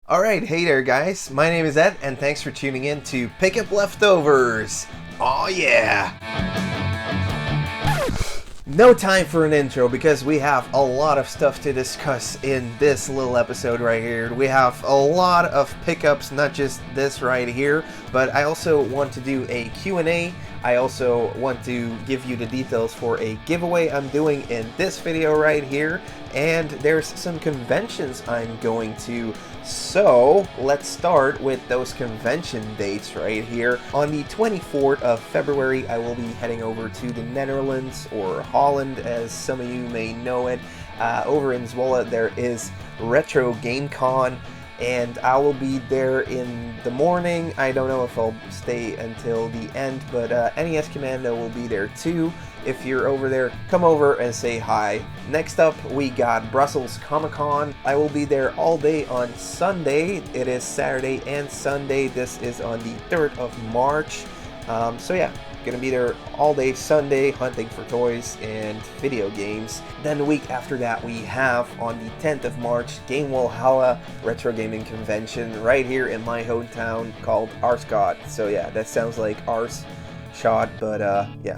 Alright, hey there guys, my name is Ed, and thanks for tuning in to Pick Up Leftovers! Aw yeah! No time for an intro because we have a lot of stuff to discuss in this little episode right here. We have a lot of pickups, not just this right here, but I also want to do a Q&A. I also want to give you the details for a giveaway I'm doing in this video right here, and there's some conventions I'm going to. So let's start with those convention dates right here. On the 24th of February, I will be heading over to the Netherlands, or Holland as some of you may know it. Over in Zwolle there is Retro Game Con, and I will be there in the morning. I don't know if I'll stay until the end, but NES Commando will be there too. If you're over there, come over and say hi. Next up, we got Brussels Comic Con. I will be there all day on Sunday. It is Saturday and Sunday. This is on the 3rd of March. So yeah, gonna be there all day Sunday, hunting for toys and video games. Then the week after that, we have on the 10th of March, Game Valhalla Retro Gaming Convention right here in my hometown called Arscott. So yeah, that sounds like Ars Shot, but yeah.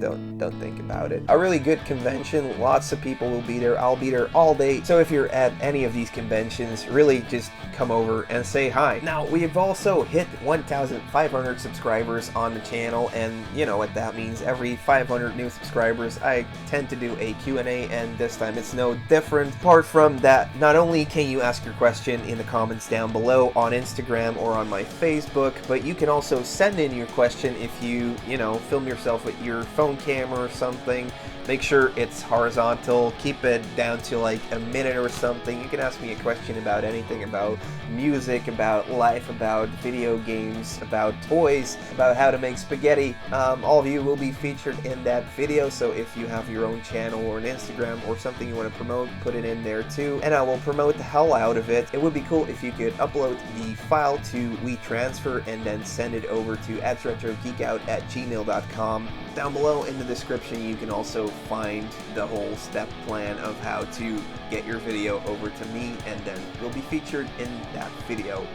Don't think about it. A really good convention. Lots of people will be there. I'll be there all day. So if you're at any of these conventions, really just come over and say hi. Now, we've also hit 1,500 subscribers on the channel, and you know what that means. Every 500 new subscribers, I tend to do a Q&A, and this time it's no different. Apart from that, not only can you ask your question in the comments down below on Instagram or on my Facebook, but you can also send in your question if you know, film yourself with your phone camera or something. Make sure it's horizontal, keep it down to like a minute or something. You can ask me a question about anything, about music, about life, about video games, about toys, about how to make spaghetti. All of you will be featured in that video, so if you have your own channel or an Instagram or something you want to promote, put it in there too, and I will promote the hell out of it. It would be cool if you could upload the file to WeTransfer and then send it over to @retrogeekout@gmail.com. Down below in the description you can also find the whole step plan of how to get your video over to me, and then you'll be featured in that video.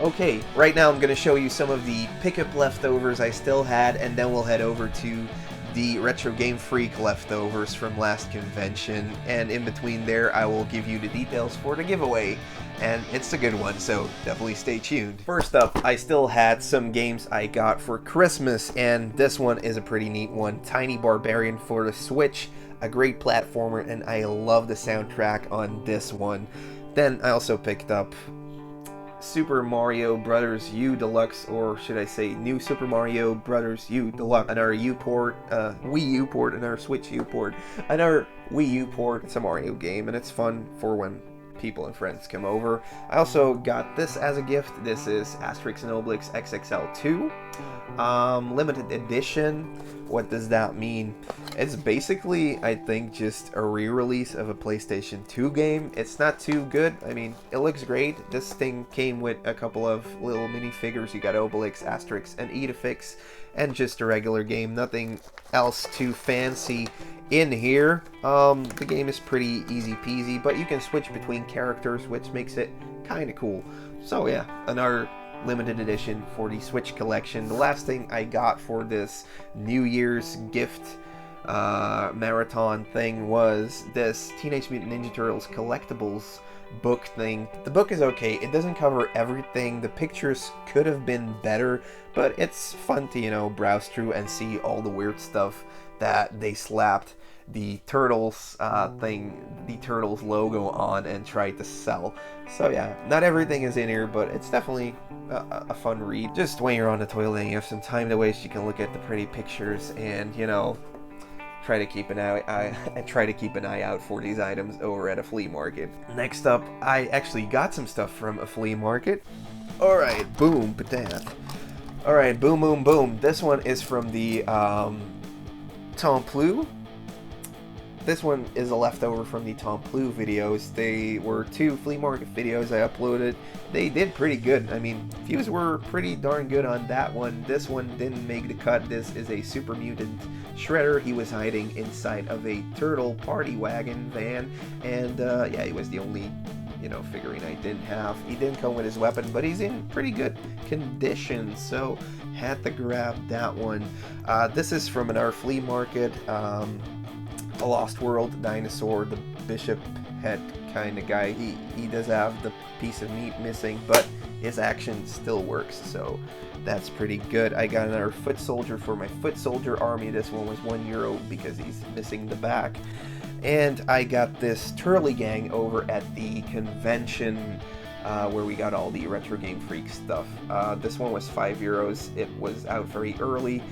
Okay, right now I'm going to show you some of the pickup leftovers I still had, and then we'll head over to the Retro Game Freak leftovers from last convention, and in between there I will give you the details for the giveaway, and it's a good one, so definitely stay tuned. First up, I still had some games I got for Christmas, and this one is a pretty neat one. Tiny Barbarian for the Switch, a great platformer, and I love the soundtrack on this one. Then I also picked up Super Mario Bros. U Deluxe, or should I say New Super Mario Bros. U Deluxe, another U port, Wii U port, another Switch U port, another Wii U port. It's a Mario game, and it's fun for when people and friends come over. I also got this as a gift. This is Asterix and Obelix XXL2, limited edition. What does that mean? It's basically, I think, just a re-release of a PlayStation 2 game. It's not too good. I mean, it looks great. This thing came with a couple of little minifigures. You got Obelix, Asterix, and Edifix, and just a regular game. Nothing else too fancy in here. The game is pretty easy peasy, but you can switch between characters, which makes it kind of cool. So yeah, another limited edition for the Switch collection. The last thing I got for this New Year's gift marathon thing was this Teenage Mutant Ninja Turtles collectibles book thing. The book is okay. It doesn't cover everything. The pictures could have been better, but it's fun to, you know, browse through and see all the weird stuff that they slapped the Turtles the Turtles logo on and tried to sell. So yeah, not everything is in here, but it's definitely a fun read. Just when you're on the toilet and you have some time to waste, you can look at the pretty pictures and, you know, try to keep an eye out for these items over at a flea market. Next up, I actually got some stuff from a flea market. Alright, boom, patath. Alright, boom, boom, boom. This one is from the Tomplu. This one is a leftover from the Tomplu videos. They were 2 flea market videos I uploaded. They did pretty good. I mean, views were pretty darn good on that one. This one didn't make the cut. This is a Super Mutant Shredder. He was hiding inside of a turtle party wagon van, and yeah, he was the only figurine I didn't have. He didn't come with his weapon, but he's in pretty good condition, so had to grab that one. This is from our flea market, a Lost World dinosaur, the bishop head kind of guy. He does have the piece of meat missing, but his action still works, so that's pretty good. I got another foot soldier for my foot soldier army. This one was €1 because he's missing the back. And I got this Turley gang over at the convention where we got all the Retro Game Freak stuff. This one was €5. It was out very early.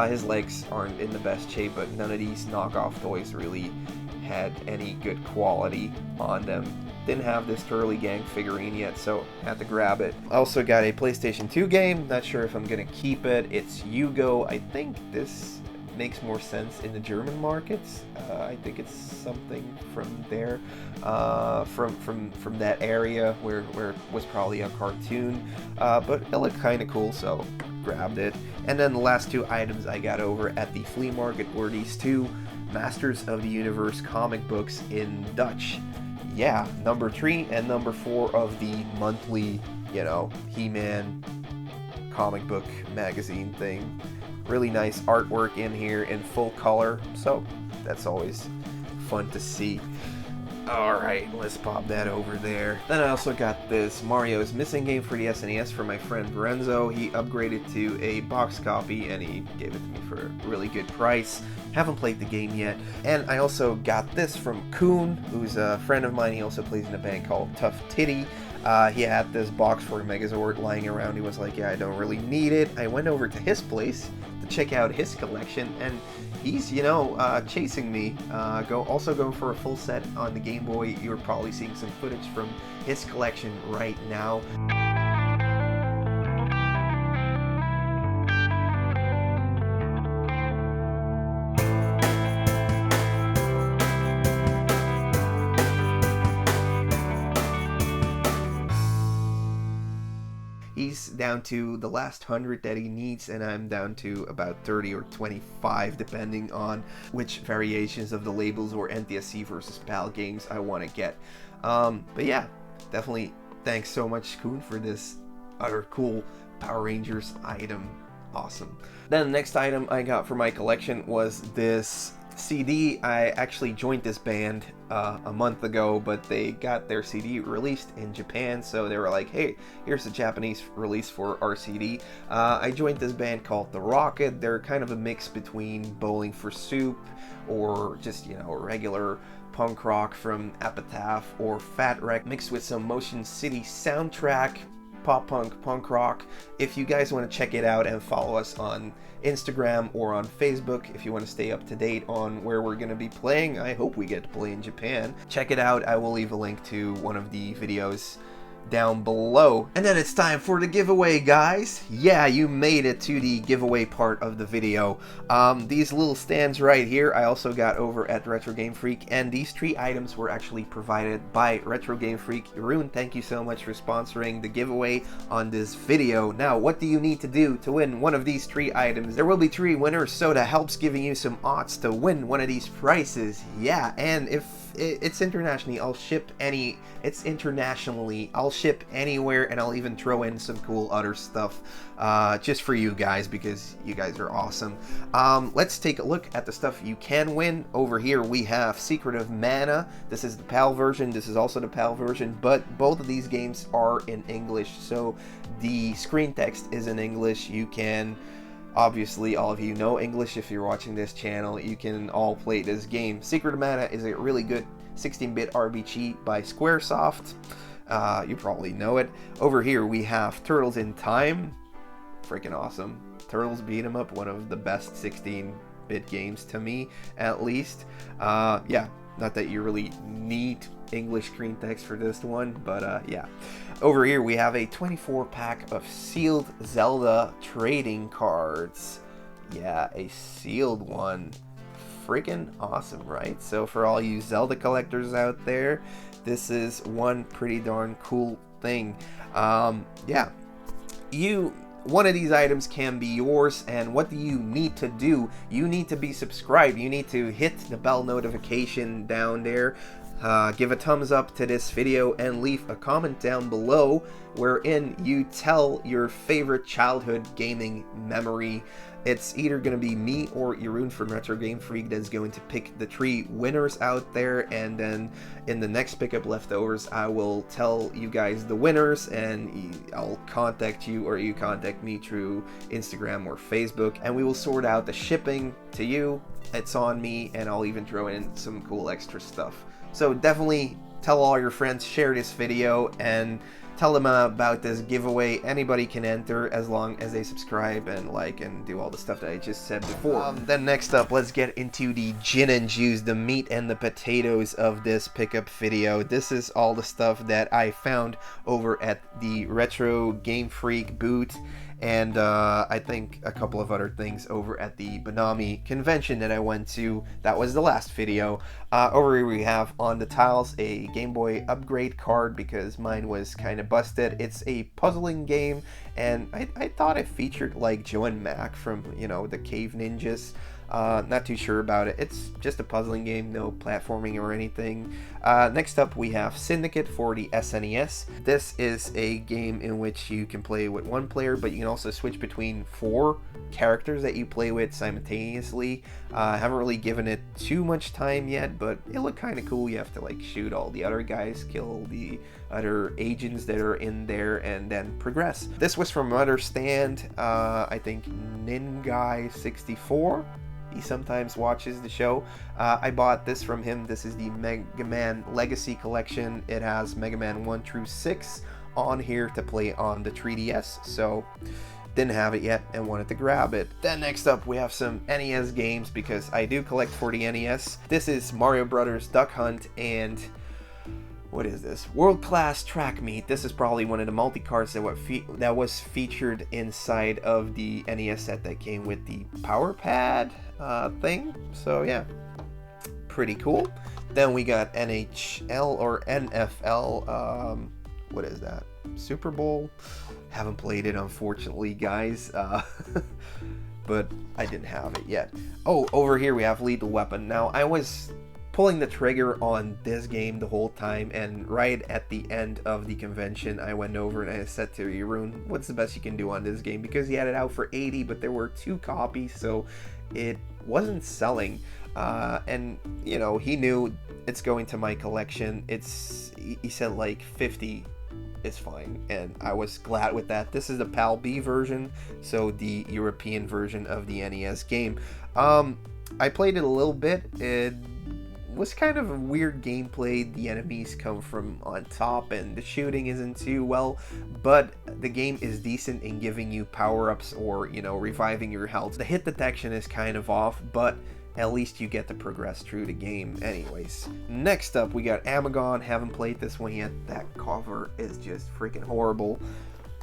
His legs aren't in the best shape, but none of these knockoff toys really had any good quality on them. Didn't have this Turley gang figurine yet, so had to grab it. Also got a PlayStation 2 game. Not sure if I'm gonna keep it. It's Yugo. I think this makes more sense in the German markets. I think it's something from there, from that area where it was probably a cartoon, but it looked kind of cool, so grabbed it. And then the last two items I got over at the flea market were these two Masters of the Universe comic books in Dutch. Yeah, number 3 and number 4 of the monthly, He-Man comic book magazine thing. Really nice artwork in here in full color, so that's always fun to see. Alright, let's pop that over there. Then I also got this Mario's Missing game for the SNES for my friend Renzo. He upgraded to a box copy and he gave it to me for a really good price. Haven't played the game yet. And I also got this from Kuhn, who's a friend of mine. He also plays in a band called Tough Titty. He had this box for Megazord lying around. He was like, yeah, I don't really need it. I went over to his place to check out his collection, and he's, chasing me. Also going for a full set on the Game Boy. You're probably seeing some footage from his collection right now. He's down to the last 100 that he needs, and I'm down to about 30 or 25, depending on which variations of the labels or NTSC versus PAL games I want to get. But yeah, definitely thanks so much, Kuhn, for this other cool Power Rangers item. Awesome. Then the next item I got for my collection was this CD. I actually joined this band a month ago, but they got their CD released in Japan, so they were like, hey, here's the Japanese release for our CD. I joined this band called The Rocket. They're kind of a mix between Bowling for Soup or just, regular punk rock from Epitaph or Fat Wreck mixed with some Motion City soundtrack, pop punk, punk rock. If you guys want to check it out and follow us on Instagram or on Facebook, if you want to stay up to date on where we're going to be playing, I hope we get to play in Japan. Check it out. I will leave a link to one of the videos down below. And then it's time for the giveaway, guys. Yeah, you made it to the giveaway part of the video. These little stands right here I also got over at Retro Game Freak, and these 3 items were actually provided by Retro Game Freak. Rune, thank you so much for sponsoring the giveaway on this video. Now, what do you need to do to win one of these 3 items? There will be 3 winners, so that helps giving you some odds to win one of these prizes. Yeah, and if it's internationally, I'll ship anywhere, and I'll even throw in some cool other stuff just for you guys, because you guys are awesome. Let's take a look at the stuff you can win. Over here we have Secret of Mana. This is the PAL version. This is also the PAL version, but both of these games are in English, so the screen text is in English. You can, obviously, all of you know English if you're watching this channel. You can all play this game. Secret of Mana is a really good 16-bit RPG by Squaresoft. You probably know it. Over here we have Turtles in Time. Freaking awesome. Turtles Beat 'em Up, one of the best 16-bit games to me, at least. Yeah, not that you really need English screen text for this one, but yeah. Over here we have a 24-pack of sealed Zelda trading cards. Yeah, a sealed one. Freaking awesome, right? So for all you Zelda collectors out there, this is one pretty darn cool thing. Yeah, one of these items can be yours, and what do you need to do? You need to be subscribed. You need to hit the bell notification down there. give a thumbs up to this video and leave a comment down below wherein you tell your favorite childhood gaming memory. It's either going to be me or Jeroen from Retro Game Freak that's going to pick the 3 winners out there, and then in the next Pickup Leftovers I will tell you guys the winners, and I'll contact you or you contact me through Instagram or Facebook, and we will sort out the shipping to you. It's on me, and I'll even throw in some cool extra stuff. So definitely tell all your friends, share this video, and tell them about this giveaway. Anybody can enter as long as they subscribe and like and do all the stuff that I just said before. Then next up, let's get into the gin and juice, the meat and the potatoes of this pickup video. This is all the stuff that I found over at the Retro Game Freak booth, and I think a couple of other things over at the Bonami convention that I went to. That was the last video. Over here we have on the tiles a Game Boy upgrade card because mine was kind of busted. It's a puzzling game, and I thought it featured like Joe and Mac from, you know, the Cave Ninjas. Not too sure about it. It's just a puzzling game, no platforming or anything. Next up we have Syndicate for the SNES. This is a game in which you can play with 1 player, but you can also switch between 4 characters that you play with simultaneously. I haven't really given it too much time yet, but it looked kind of cool. You have to like shoot all the other guys, kill the other agents that are in there, and then progress. This was from another stand, I think Ninguy64. He sometimes watches the show. I bought this from him. This is the Mega Man Legacy Collection. It has Mega Man 1 through 6 on here to play on the 3DS, so didn't have it yet and wanted to grab it. Then next up we have some NES games because I do collect for the NES. This is Mario Brothers Duck Hunt and what is this? World Class Track Meet. This is probably one of the multi-cards that was featured inside of the NES set that came with the Power Pad thing. So yeah, pretty cool. Then we got NHL or NFL. What is that? Super Bowl? Haven't played it, unfortunately, guys. But I didn't have it yet. Oh, over here we have Lethal Weapon. Now, I was pulling the trigger on this game the whole time, and right at the end of the convention I went over and I said to Jeroen, what's the best you can do on this game, because he had it out for 80 but there were 2 copies, so it wasn't selling, and you know, he knew it's going to my collection. He said like 50 is fine, and I was glad with that. This is the PAL B version, so the European version of the NES game. I played it a little bit. It was kind of a weird gameplay. The enemies come from on top and the shooting isn't too well, but the game is decent in giving you power-ups or, you know, reviving your health. The hit detection is kind of off, but at least you get to progress through the game anyways. Next up we got Amagon. Haven't played this one yet. That cover is just freaking horrible.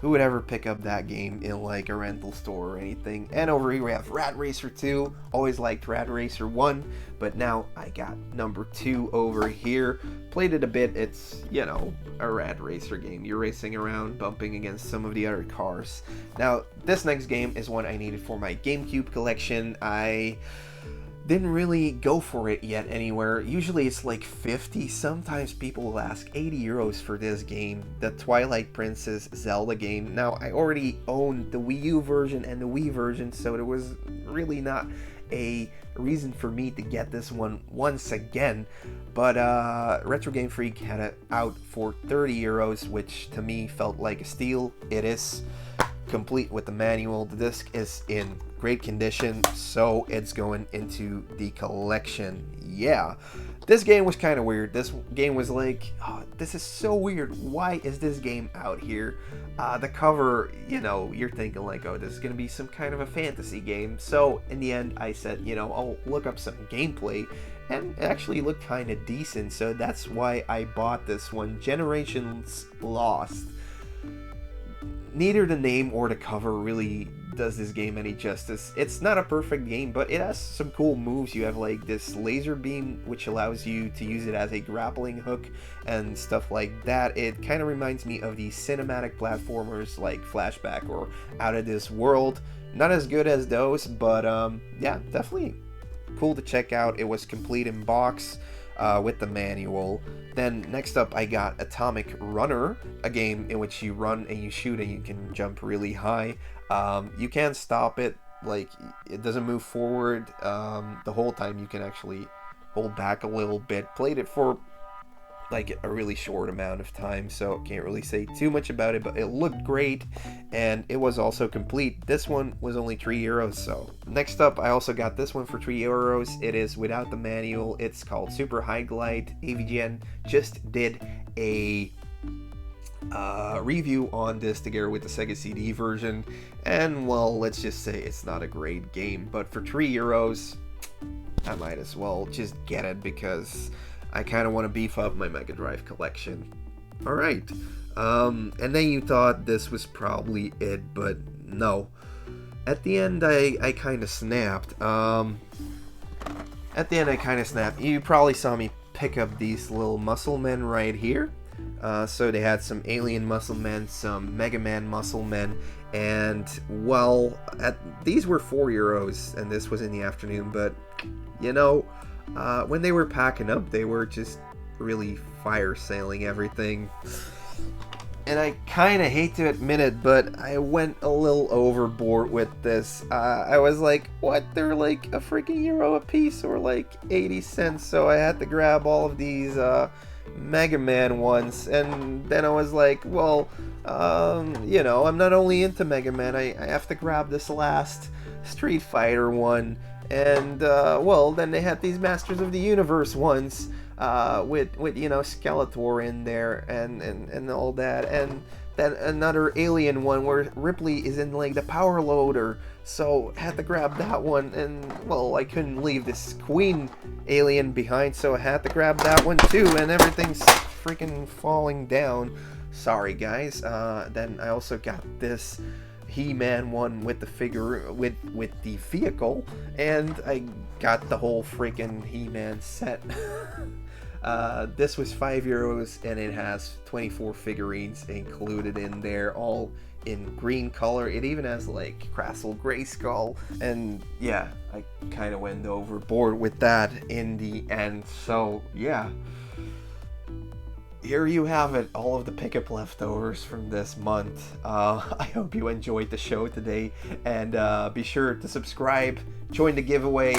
Who would ever pick up that game in like a rental store or anything? And over here we have Rad Racer 2. Always liked Rad Racer 1, but now I got number 2 over here. Played it a bit. It's, you know, a Rad Racer game. You're racing around, bumping against some of the other cars. Now, this next game is one I needed for my GameCube collection. I didn't really go for it yet anywhere. Usually it's like 50, sometimes people will ask 80 euros for this game, the Twilight Princess Zelda game. Now, I already owned the Wii U version and the Wii version, so there was really not a reason for me to get this one once again, but Retro Game Freak had it out for 30 euros, which to me felt like a steal. It is complete with the manual. The disc is in great condition, so it's going into the collection. Yeah, this game was kind of weird. This game was like, oh, this is so weird. Why is this game out here? The cover, you know, you're thinking like, oh, this is gonna be some kind of a fantasy game. So in the end I said, you know, I'll look up some gameplay, and it actually looked kind of decent, so that's why I bought this one. Generations Lost. Neither the name or the cover really does this game any justice. It's not a perfect game, but it has some cool moves. You have like this laser beam, which allows you to use it as a grappling hook and stuff like that. It kind of reminds me of the cinematic platformers like Flashback or Out of This World. Not as good as those, but yeah, definitely cool to check out. It was complete in box. with the manual. Then next up I got Atomic Runner, a game in which you run and you shoot and you can jump really high. You can't stop it, like it doesn't move forward the whole time. You can actually hold back a little bit. Played it for like a really short amount of time, so can't really say too much about it, but it looked great and it was also complete. This one was only €3. So next up I also got this one for €3. It is without the manual. It's called Super High Glide. AVGN just did a review on this together with the Sega CD version, and well, let's just say it's not a great game, but for €3 I might as well just get it because I kind of want to beef up my Mega Drive collection. Alright, and then you thought this was probably it, but no. At the end I kind of snapped. You probably saw me pick up these little muscle men right here. So they had some Alien Muscle Men, some Mega Man Muscle Men, and well, these were €4, and this was in the afternoon, but you know, when they were packing up, they were just really fire sailing everything. And I kind of hate to admit it, but I went a little overboard with this. I was like, what? They're like a freaking euro a piece, or like 80 cents, so I had to grab all of these Mega Man ones, and then I was like, well, you know, I'm not only into Mega Man, I have to grab this last Street Fighter one, and well, then they had these Masters of the Universe ones, with you know, Skeletor in there, and all that, and then another Alien one where Ripley is in like the power loader, so I had to grab that one, and well, I couldn't leave this Queen Alien behind, so I had to grab that one too, and everything's freaking falling down. Sorry guys. Then I also got this He-Man one with the figure, with the vehicle, and I got the whole freaking He-Man set. This was €5, and it has 24 figurines included in there, all in green color. It even has like Castle Grayskull, and yeah, I kind of went overboard with that in the end. So yeah, here you have it, all of the pickup leftovers from this month. I hope you enjoyed the show today, and be sure to subscribe, join the giveaway.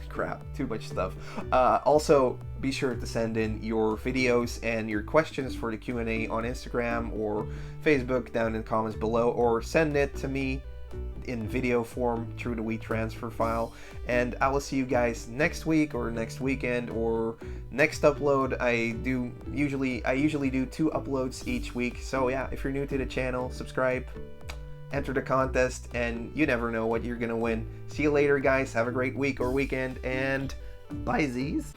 Crap, too much stuff. Also, be sure to send in your videos and your questions for the Q&A on Instagram or Facebook down in the comments below, or send it to me in video form through the WeTransfer file. And I will see you guys next week, or next weekend, or next upload. I usually do 2 uploads each week. So yeah, if you're new to the channel, subscribe, enter the contest, and you never know what you're gonna win. See you later guys, have a great week or weekend, and bye Z's.